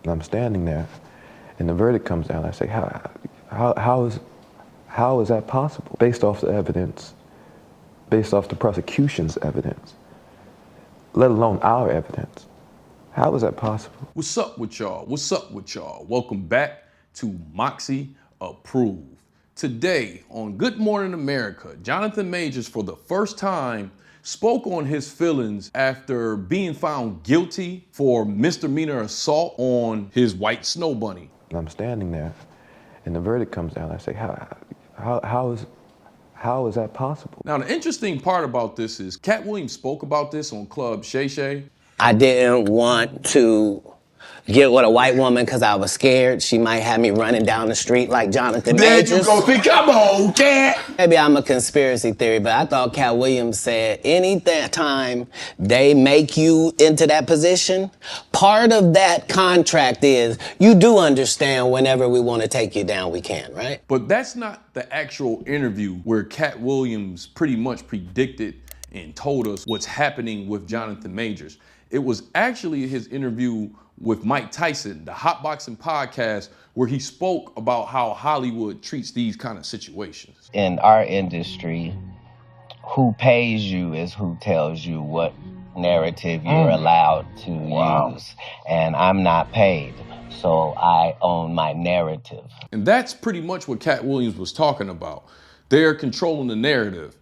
And I'm standing there, and the verdict comes down. I say, how is that possible? Based off the evidence, based off the prosecution's evidence, let alone our evidence. How is that possible? What's up with y'all? What's up with y'all? Welcome back to Moxy Approved. Today on Good Morning America, Jonathan Majors for the first time spoke on his feelings after being found guilty for misdemeanor assault on his white snow bunny. And I'm standing there, and the verdict comes down. I say, how is that possible? Now, the interesting part about this is Katt Williams spoke about this on Club Shay Shay. I didn't want to get with a white woman because I was scared she might have me running down the street like Jonathan Majors. There you go. See, come on, Katt. Maybe I'm a conspiracy theory, but I thought Katt Williams said any time they make you into that position, part of that contract is you do understand whenever we want to take you down, we can, right? But that's not the actual interview where Katt Williams pretty much predicted and told us what's happening with Jonathan Majors. It was actually his interview with Mike Tyson, the Hot Boxing podcast, where he spoke about how Hollywood treats these kind of situations. In our industry, who pays you is who tells you what narrative you're allowed to use. And I'm not paid, so I own my narrative. And that's pretty much what Katt Williams was talking about. They're controlling the narrative.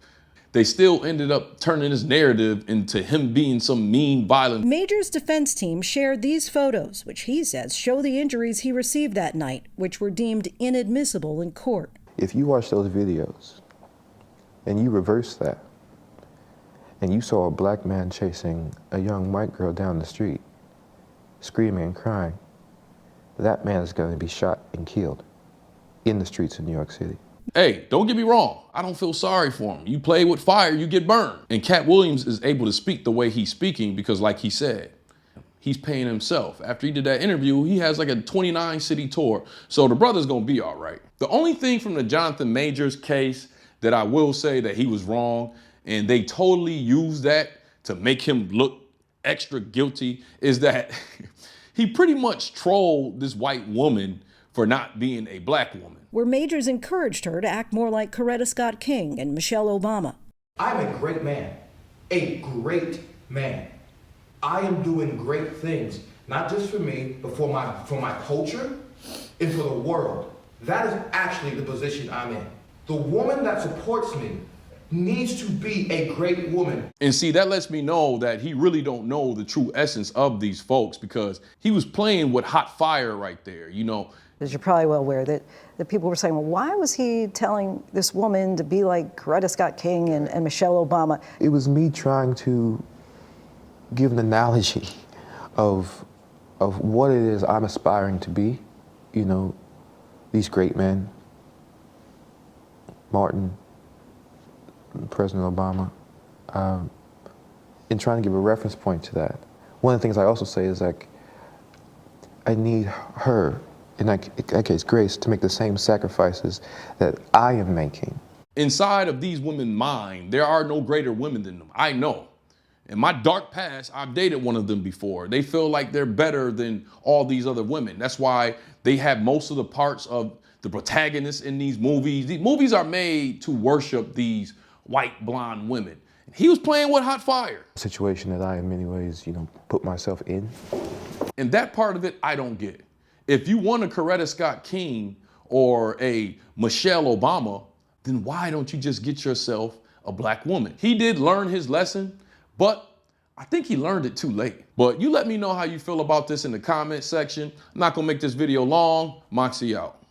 They still ended up turning his narrative into him being some mean, violent. Majors' defense team shared these photos, which he says show the injuries he received that night, which were deemed inadmissible in court. If you watch those videos and you reverse that, and you saw a black man chasing a young white girl down the street, screaming and crying, that man is going to be shot and killed in the streets of New York City. Hey, don't get me wrong. I don't feel sorry for him. You play with fire, you get burned. And Katt Williams is able to speak the way he's speaking because, like he said, he's paying himself. After he did that interview, he has like a 29-city tour. So the brother's gonna be all right. The only thing from the Jonathan Majors case that I will say that he was wrong, and they totally used that to make him look extra guilty, is that he pretty much trolled this white woman for not being a black woman. Where Majors encouraged her to act more like Coretta Scott King and Michelle Obama. I'm a great man, a great man. I am doing great things, not just for me, but for my culture and for the world. That is actually the position I'm in. The woman that supports me needs to be a great woman. And see, that lets me know that he really don't know the true essence of these folks, because he was playing with hot fire right there, you know. As you're probably well aware that people were saying, well, why was he telling this woman to be like Coretta Scott King and Michelle Obama? It was me trying to give an analogy of what it is I'm aspiring to be. You know, these great men, Martin, President Obama, and trying to give a reference point to that. One of the things I also say is, like, I need her, in that case, Grace, to make the same sacrifices that I am making. Inside of these women's mind, there are no greater women than them. I know. In my dark past, I've dated one of them before. They feel like they're better than all these other women. That's why they have most of the parts of the protagonists in these movies. These movies are made to worship these white blonde women. He was playing with hot fire. A situation that I, in many ways, put myself in. And that part of it, I don't get. If you want a Coretta Scott King or a Michelle Obama, then why don't you just get yourself a black woman? He did learn his lesson, but I think he learned it too late. But you let me know how you feel about this in the comment section. I'm not gonna make this video long. Moxy out.